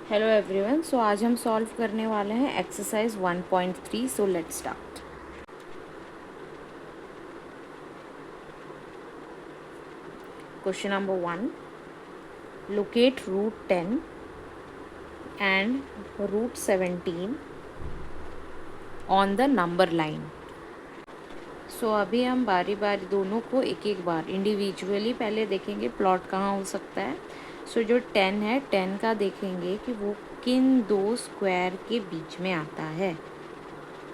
Hello everyone. सो आज हम solve करने वाले हैं exercise 1.3। So let's start. Question number 1, locate root 10 and root 17 on the number line. So अभी हम बारी बारी दोनों को एक एक बार इंडिविजुअली पहले देखेंगे प्लॉट कहाँ हो सकता है। सो जो 10 है, 10 का देखेंगे कि वो किन दो स्क्वायर के बीच में आता है।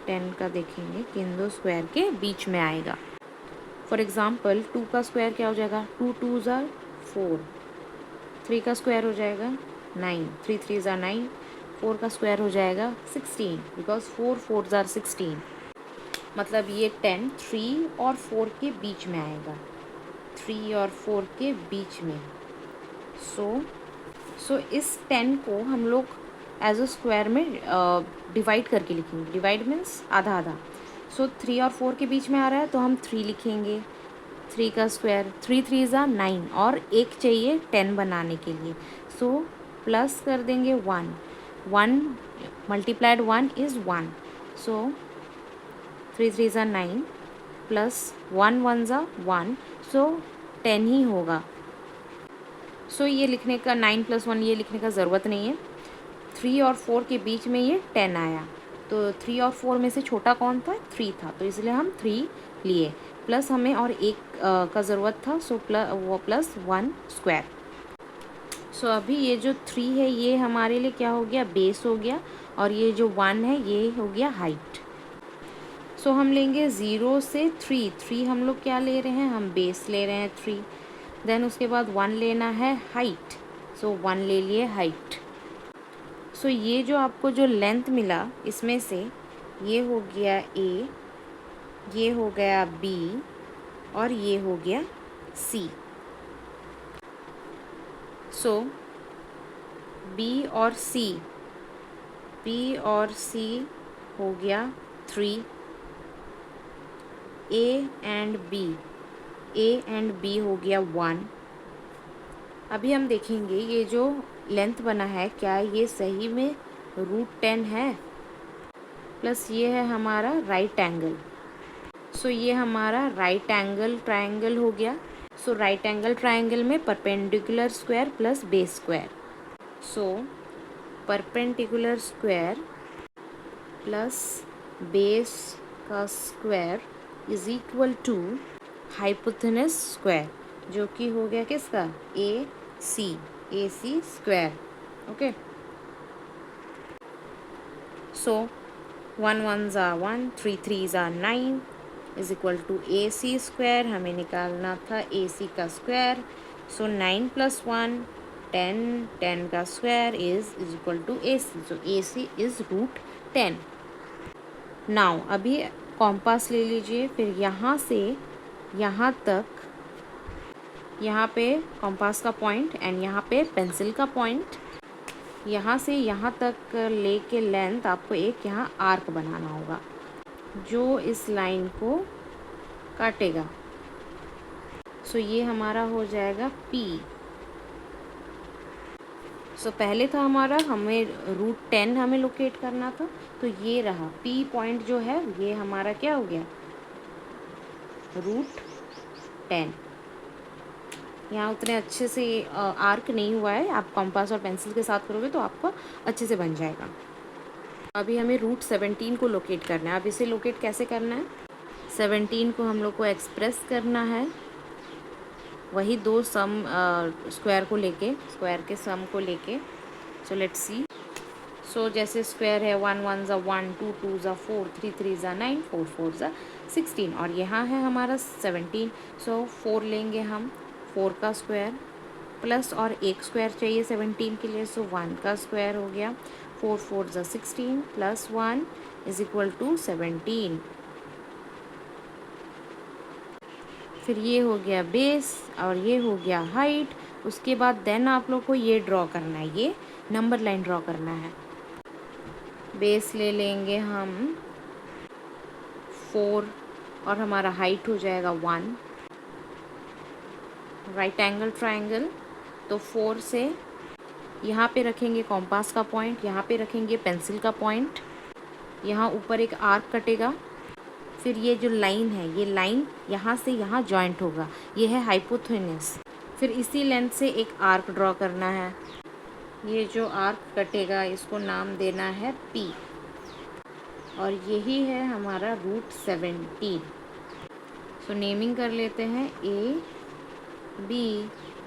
10 का देखेंगे किन दो स्क्वायर के बीच में आएगा। फॉर एग्ज़ाम्पल 2 का स्क्वायर क्या हो जाएगा, 2 2 ज़ा 4। 3 का स्क्वायर हो जाएगा 9, 3 3 ज़ा 9। 4 का स्क्वायर हो जाएगा 16, बिकॉज 4 4 ज़ा 16। मतलब ये 10 3 और 4 के बीच में आएगा, 3 और 4 के बीच में। सो इस 10 को हम लोग एज अ स्क्वायर में डिवाइड करके लिखेंगे। डिवाइड मीन्स आधा आधा। सो 3 और 4 के बीच में आ रहा है तो हम 3 लिखेंगे। 3 का स्क्वायर 3 3 ज़ा 9 और एक चाहिए 10 बनाने के लिए। सो प्लस कर देंगे 1, 1 मल्टीप्लाइड 1 इज़ 1। सो 3 3 ज़ा 9 प्लस 1 1 ज़ा 1, सो 10 ही होगा। सो ये लिखने का 9 + 1 ये लिखने का ज़रूरत नहीं है। 3 और 4 के बीच में ये 10 आया, तो 3 और 4 में से छोटा कौन था, 3 था, तो इसलिए हम 3 लिए। प्लस हमें और एक का ज़रूरत था, सो प्लस 1 स्क्वायर। सो अभी ये जो 3 है ये हमारे लिए क्या हो गया, बेस हो गया, और ये जो 1 है ये हो गया हाइट। सो हम लेंगे 0 से 3। 3 हम लोग क्या ले रहे हैं, हम बेस ले रहे हैं 3। देन उसके बाद 1 लेना है हाइट, सो 1 ले लिए हाइट। सो ये जो आपको जो लेंथ मिला इसमें से ये हो गया ए, ये हो गया बी, और ये हो गया सी। सो बी और सी, बी और सी हो गया 3। A and B, A and B हो गया 1। अभी हम देखेंगे ये जो लेंथ बना है क्या ये सही में √10 है। प्लस ये है हमारा राइट एंगल। सो ये हमारा राइट एंगल ट्रायंगल हो गया। सो राइट एंगल ट्रायंगल में perpendicular square plus base square. So perpendicular square plus base का square is equal to hypotenuse square, जो कि हो गया किसका, ए सी स्क्वायर। ओके। सो 1 1 ज़ा 1, 3 3 ज़ा 9 is equal to A C square. हमें निकालना था ए सी का स्क्वायर। सो 9 + 1 10, 10 का square is equal to A C. So A C is √10। Now अभी कॉम्पास ले लीजिए, फिर यहाँ से यहाँ तक, यहाँ पे कॉम्पास का पॉइंट एंड यहाँ पे पेंसिल का पॉइंट, यहाँ से यहाँ तक लेके लेंथ आपको एक यहाँ आर्क बनाना होगा जो इस लाइन को काटेगा। सो ये हमारा हो जाएगा P। सो पहले था हमारा, हमें √10 हमें लोकेट करना था, तो ये रहा P पॉइंट जो है ये हमारा क्या हो गया, √10। यहाँ उतने अच्छे से आर्क नहीं हुआ है, आप कॉम्पास और पेंसिल के साथ करोगे तो आपको अच्छे से बन जाएगा। अभी हमें √17 को लोकेट करना है। अब इसे लोकेट कैसे करना है, 17 को हम लोग को एक्सप्रेस करना है वही दो सम स्क्वायर को लेके, स्क्वायर के सम को लेके। So let's see. सो जैसे स्क्वायर है 1 1 ज़ा 1, 2 2 ज़ा 4, 3 3 ज़ा 9, 4 4 ज़ा 16, और यहाँ है हमारा 17। सो 4 लेंगे हम, 4 का स्क्वायर प्लस और एक स्क्वायर चाहिए 17 के लिए, सो 1 का स्क्वायर हो गया। 4 4 ज़ा 16 प्लस 1 इज इक्वल टू 17। फिर ये हो गया बेस और ये हो गया हाइट। उसके बाद देन आप लोग को ये ड्रॉ करना है, ये नंबर लाइन ड्रॉ करना है। बेस ले लेंगे हम 4 और हमारा हाइट हो जाएगा 1। राइट एंगल ट्रायंगल, तो 4 से यहाँ पे रखेंगे कॉम्पास का पॉइंट, यहाँ पे रखेंगे पेंसिल का पॉइंट, यहाँ ऊपर एक आर्क कटेगा, फिर ये जो लाइन है ये लाइन यहाँ से यहाँ जॉइंट होगा, ये है हाइपोथेनस। फिर इसी लेंथ से एक आर्क ड्रॉ करना है, ये जो आर्क कटेगा इसको नाम देना है P, और यही है हमारा रूट 17। सो नेमिंग कर लेते हैं A, B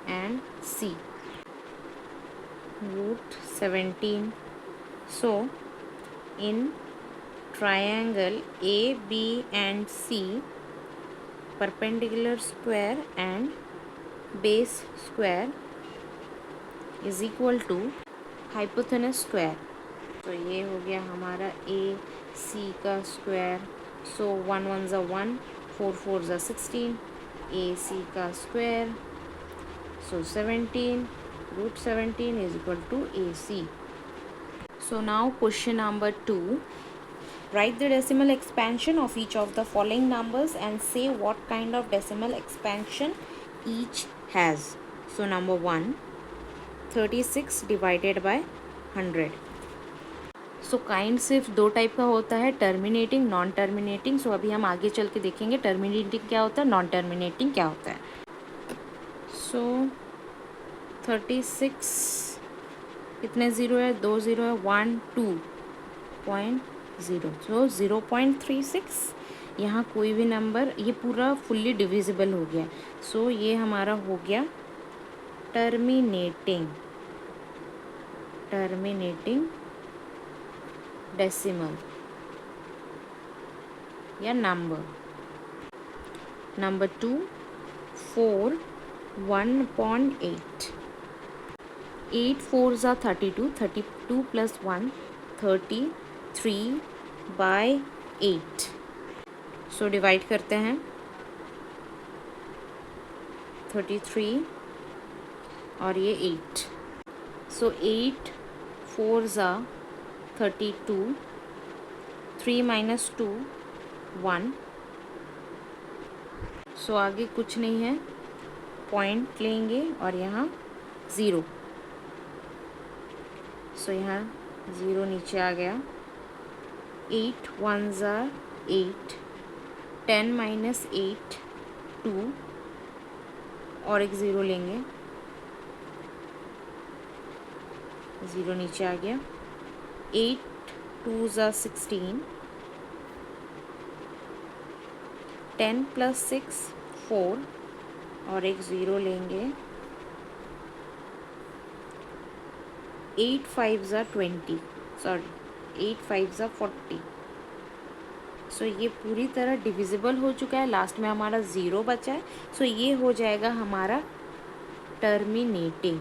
and C, root 17। So in triangle A, B and C, perpendicular square and base square is equal to hypotenuse square। तो ये हो गया हमारा A C का स्क्वायर। सो 1 1 ज़ा 1, 4 4 ज़ा 16, A C का square. So 17, root 17 is equal to AC। So now question number 2. Write the decimal expansion of each of the following numbers and say what kind of decimal expansion each has. So number 1, 36 divided by 100. So kind सिर्फ दो type का होता है, terminating, non terminating. सो अभी हम आगे चल के देखेंगे टर्मिनेटिंग क्या होता है, नॉन टर्मिनेटिंग क्या होता है। सो 36 कितने ज़ीरो है, 2 ज़ीरो है, 1 2.0, सो 0.36। यहाँ कोई भी नंबर, ये पूरा फुल्ली डिविजिबल हो गया। सो ये हमारा हो गया टर्मिनेटिंग डेसिमल या नंबर। नंबर 2, 4 1/8, 8 4 ज़ा 32, 32 प्लस 1 33/8। सो डिवाइड करते हैं 33 और ये 8। सो 8 4 ज़ा 32, 3 माइनस 2 1। सो आगे कुछ नहीं है, पॉइंट लेंगे और यहाँ 0। सो यहाँ 0 नीचे आ गया। 8 1 ज़ा 8, 10 माइनस 8 2 और एक 0 लेंगे, 0 नीचे आ गया। 8 2 ज़ा 16, 10 प्लस 6 4 और एक 0 लेंगे। 8 5 ज़ा 20, सॉरी 8 5 ज़ा 40। सो ये पूरी तरह डिविजिबल हो चुका है, लास्ट में हमारा 0 बचा है। सो ये हो जाएगा हमारा टर्मिनेटिंग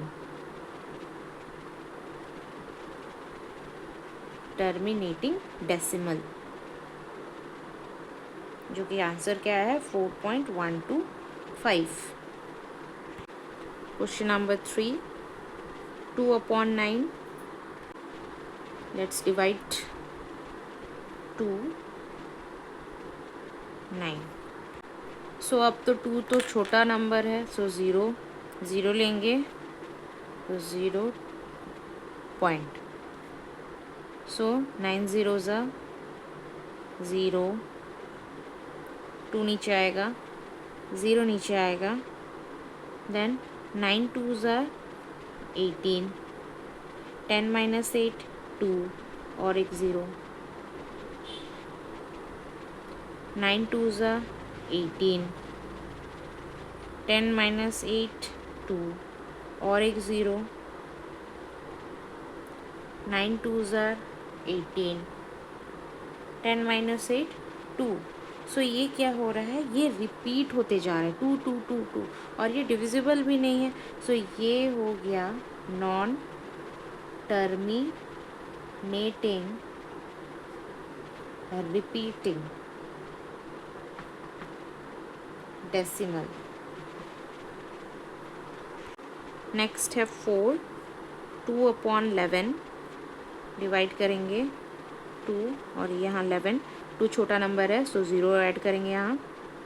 डेसिमल, जो कि आंसर क्या है 4.125। Question number 3, 2/9, let's divide 2 9। सो अब तो 2 तो छोटा नंबर है, सो 0 लेंगे, तो 0 पॉइंट। सो 9 0 ज़ा 0, 2 नीचे आएगा, 0 नीचे आएगा, देन 9 2 ज़ा 18, 10 माइनस 8 2 और एक 0, 9 2 ज़ा 18, 10 माइनस 8 2 और एक 0, 9 2 ज़ा 18, 10 माइनस 8 2। सो ये क्या हो रहा है, ये रिपीट होते जा रहा है 2 2 2 2, और ये डिविजिबल भी नहीं है। सो ये हो गया non terminating repeating decimal. Next है 4, 2/11, डिवाइड करेंगे 2 और यहाँ 11, 2 छोटा नंबर है, सो 0 ऐड करेंगे यहाँ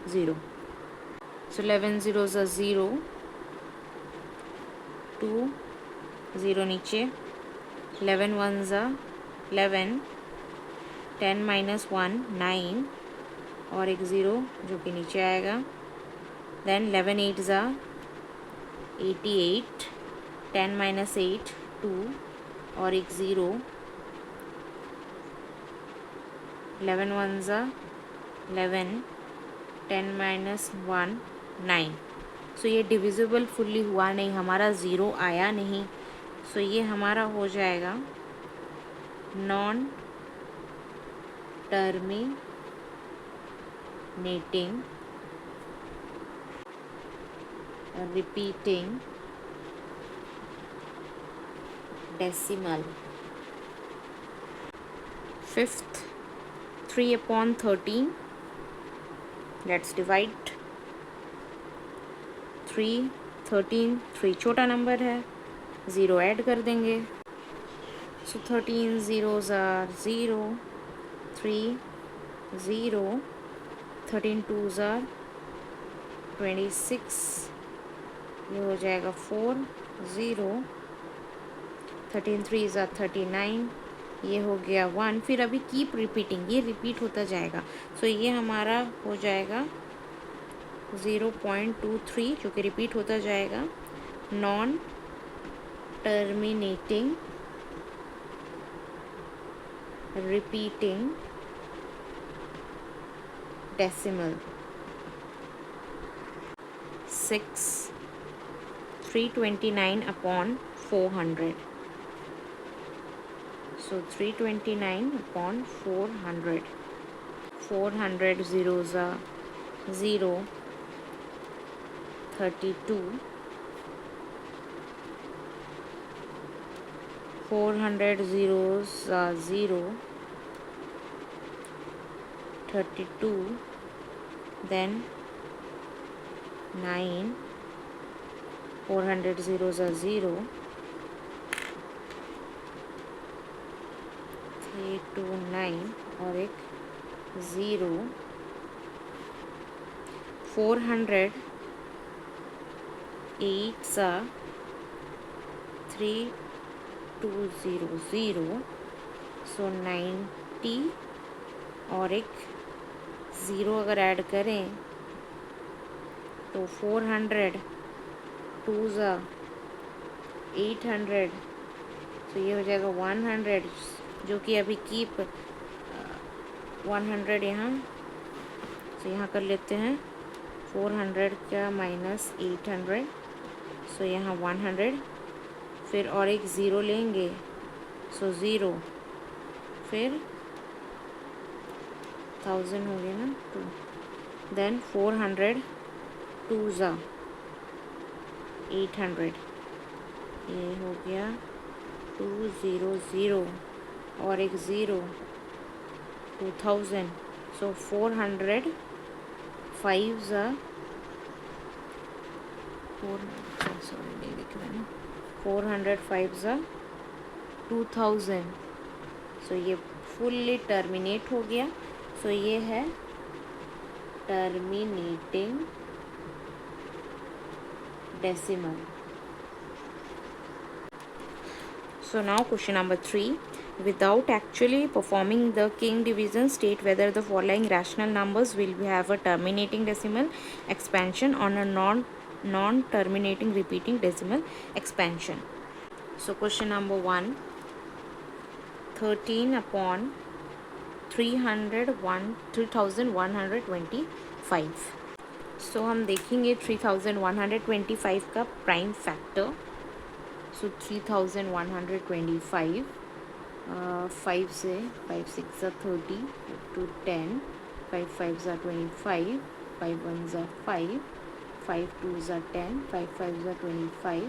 0। सो 11 0 ज़ा 0, 2 ज़ीरो नीचे, 11 वन ज़ा 11, 10 माइनस 1 9 और एक ज़ीरो जो कि नीचे आएगा। देन 11 एट ज़ा 88, 10 माइनस 8 2 और एक ज़ीरो, 11 वन ज़ा 11, 10 माइनस 1 9। सो ये डिविजिबल फुल्ली हुआ नहीं, हमारा ज़ीरो आया नहीं। सो ये हमारा हो जाएगा non terminating repeating decimal. Fifth, 3/13, let's divide. 3 13, 3 छोटा नंबर है, ज़ीरो ऐड कर देंगे। So 13 zeros are zero, 3 zero, 13 twos are 26, ये हो जाएगा 4 ज़ीरो, 13 थ्रीज़ आर 39, ये हो गया 1। फिर अभी कीप रिपीटिंग, ये रिपीट होता जाएगा। सो ये हमारा हो जाएगा 0.23 जो कि रिपीट होता जाएगा। Non terminating repeating decimal. 6, 329/400। So 329/400, 400 zeros are 0, 32, 400 zeros are 0, 32, then 9, 400 zeros are 0, 3 2 9 और एक 0, 400 8 3200, सो 90 और एक ज़ीरो अगर ऐड करें तो 400 2 800, तो ये हो जाएगा 100, जो कि अभी कीप 100 यहाँ, तो यहाँ कर लेते हैं 400 का माइनस 800, सो यहाँ 100, फिर और एक ज़ीरो लेंगे, सो ज़ीरो, फिर 1000 हो गया ना 2, देन 400 2 800, ये हो गया 200 और एक ज़ीरो 2000, सो 400 5 सॉरी लिख रहे हैं 400 5 2000, सो ये फुल्ली टर्मिनेट हो गया। सो ये है terminating decimal. So now question number 3. Without actually performing the king division, state whether the following rational numbers will have a terminating decimal expansion on a non-terminating repeating decimal expansion. So question number 1. 13/3125। सो हम देखेंगे 3125 का prime factor. सो 3125, 5 से 5 6 30 to 10, 5 5 25, 5 1 5, 5 2 10, 5 5 25,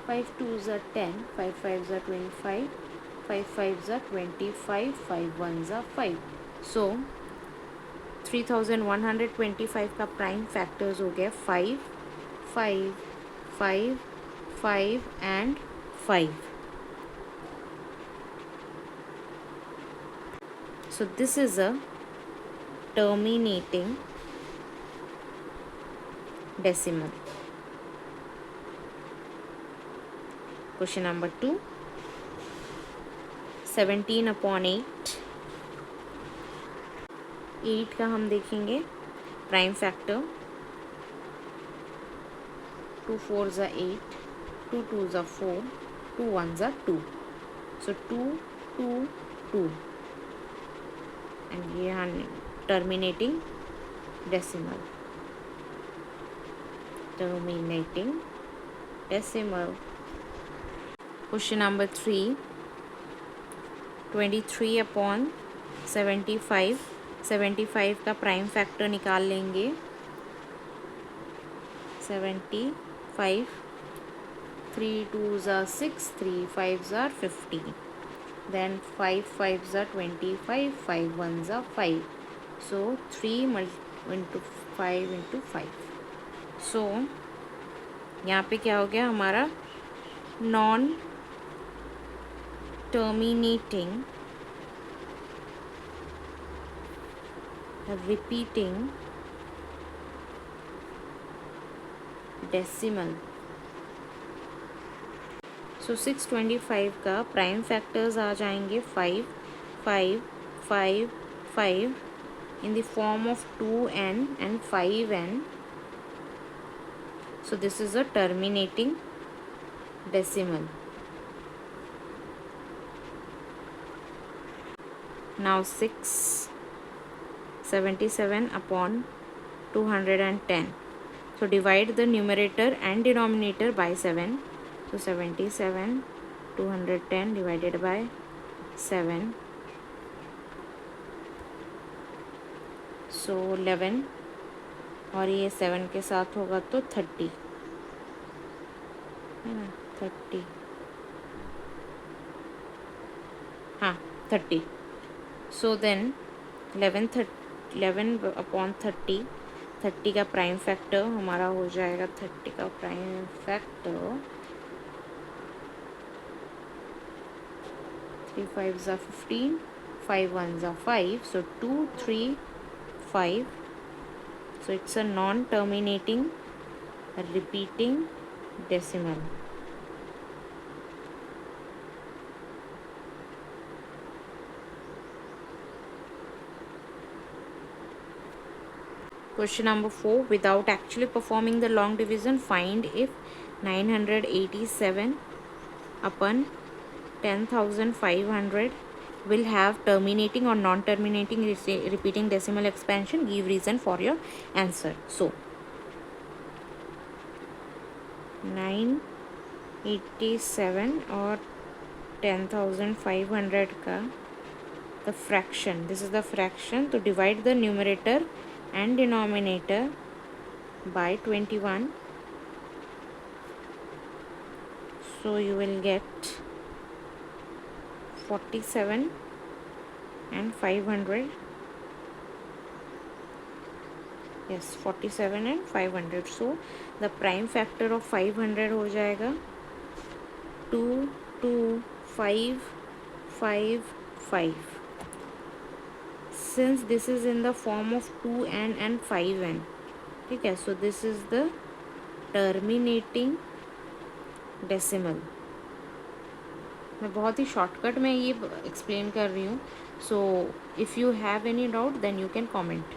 5 2 10, 5 5 25, 5 5 25, 5 1 5। सो 3125 का prime factors हो गया 5 5 5 5 and 5। So this is a terminating decimal. Question number 2, 17/8। 8 का हम देखेंगे prime factor. 2 4s are 8, 2 2s are 4, 2 1s are 2, so 2 2 2, and ये terminating decimal, terminating decimal। Question number 3, 23/75। 75 का प्राइम फैक्टर निकाल लेंगे। 75, 3 2s are 6, 3 5s are 15, then 5 5s are 25, 5 1s are 5, so 3 into 5 into 5। so यहाँ पे क्या हो गया हमारा, नॉन टर्मिनेटिंग रिपीटिंग डेसिमल। सो 625 का प्राइम फैक्टर्स आ जाएंगे 5 5 5 5 in the form of 2n and 5n, so this is a terminating decimal। now 677/210, so divide the numerator and denominator by 7, so 77/210 divided by 7, so 11, और ये 7 के साथ होगा तो 30 है ना, 30, हाँ 30। सो देन 11/30, 30 का प्राइम फैक्टर हमारा हो जाएगा, 30 का prime factor 3 5s are 15, 5 1s are 5, so 2 3 5, so it's a non-terminating repeating decimal। Question number 4, without actually performing the long division, find if 987/10,500 will have terminating or non-terminating repeating decimal expansion. Give reason for your answer। So 987 और 10,500 का the fraction, this is the fraction, to divide the numerator and denominator by 21, so you will get 47 and 500, yes 47 and 500, so the prime factor of 500 हो जाएगा 2 2 5 5 5, since this is in the form of 2n and 5n, ठीक है, so this is the terminating decimal। मैं बहुत ही shortcut में ये explain कर रही हूँ, so if you have any doubt then you can comment।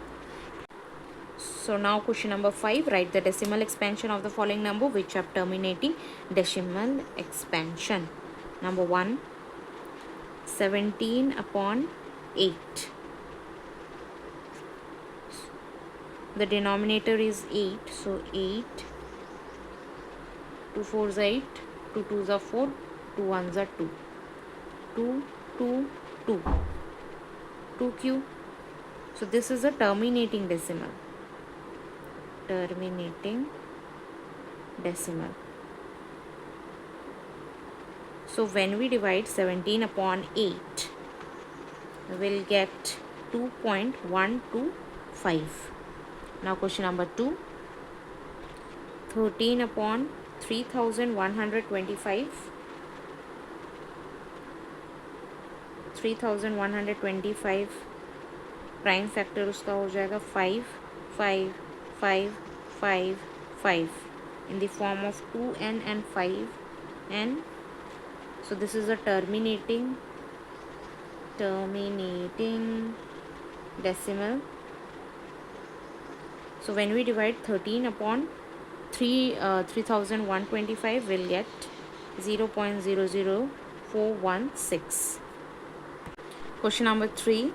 So now question number 5, write the decimal expansion of the following number which have terminating decimal expansion। number 1, 17/8, the denominator is 8, so 8, 2 4s are 8, 2 2s are 4, 2 1s are 2, 2 2 2, 2q, so this is a terminating decimal, terminating decimal। so when we divide 17/8, we'll get 2.125। now question number 2, 13/3125, 3125 prime factor उसका हो जाएगा 5 5 5 5 5 in the form of 2n and 5n, So this is a terminating decimal. So when we divide 13 upon 3125, we'll get 0.00416. Question number 3,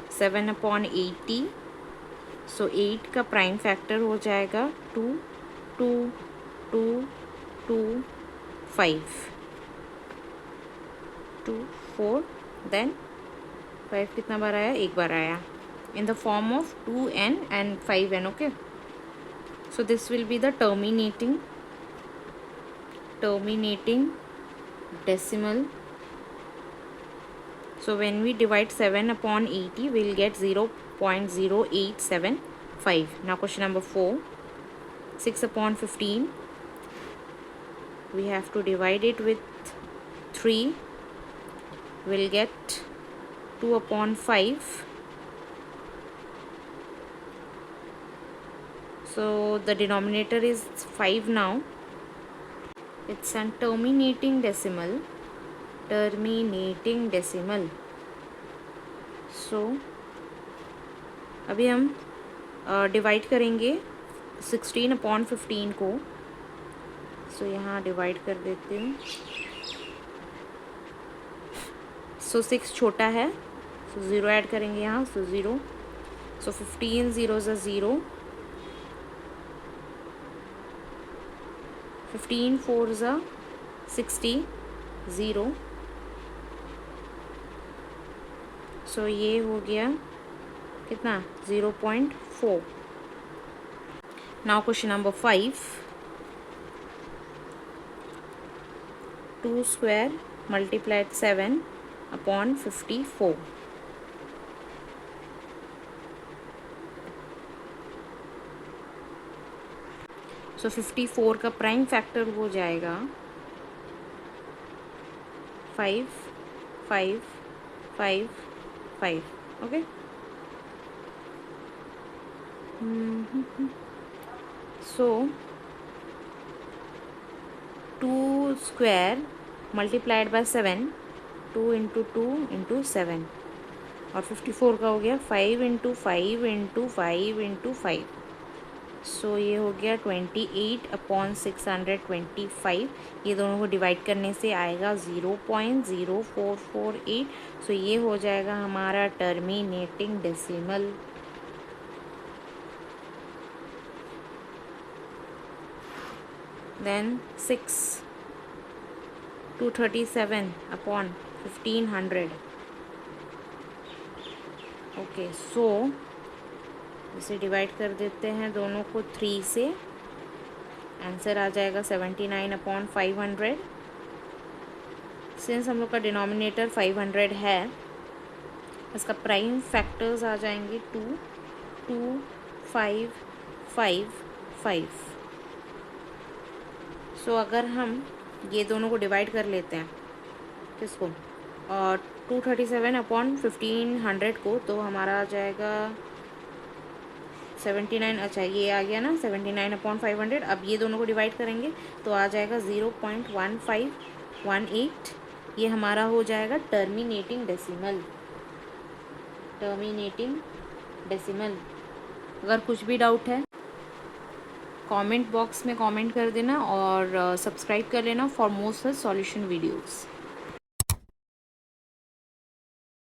7 upon 80. So 8 का prime factor हो जाएगा 2, 2, 2, 2, 5, 2, 4, then 5 कितना बार आया? एक बार आया, in the form of 2n and 5n. okay, so this will be the terminating decimal. So when we divide 7 upon 80, we'll get 0.0875. Now question number 4, 6 upon 15. We have to divide it with 3. We'll get 2 upon 5. So the denominator is 5 now. It's a terminating decimal. So अभी हम divide करेंगे 16 upon 15 को. सो यहाँ divide कर देते हैं. सो 6 छोटा है, सो 0 ऐड करेंगे यहाँ, सो 0. सो 15 0 ज़ा 0, 15 4 ज़ा 60, 0. सो ये हो गया कितना? 0.4. Now question number 5, 2 square multiplied 7 upon 54. सो 54 का प्राइम फैक्टर हो जाएगा 5, 5, 5, 5. Okay, so 2 square multiplied by 7, 2 into 2 into 7, और 54 का हो गया 5 into 5 into 5 into 5. सो ये हो गया 28 अपॉन 625. ये दोनों को डिवाइड करने से आएगा 0.0448. सो ये हो जाएगा हमारा terminating decimal. Then 6, 237 upon 1500. Okay, so इसे डिवाइड कर देते हैं दोनों को 3 से. आंसर आ जाएगा 79 अपॉन 500. सिंस हम लोग का डिनोमिनेटर 500 है, इसका प्राइम फैक्टर्स आ जाएंगे 2, 2, 5, 5, 5. सो अगर हम ये दोनों को डिवाइड कर लेते हैं, किसको? और 237 अपॉन 1500 को, तो हमारा आ जाएगा 79. अच्छा, ये आ गया ना 79 अपॉन 500. अब ये दोनों को डिवाइड करेंगे तो आ जाएगा 0.1518. ये हमारा हो जाएगा टर्मिनेटिंग डेसिमल. अगर कुछ भी डाउट है कमेंट बॉक्स में कमेंट कर देना, और सब्सक्राइब कर लेना for more such solution videos.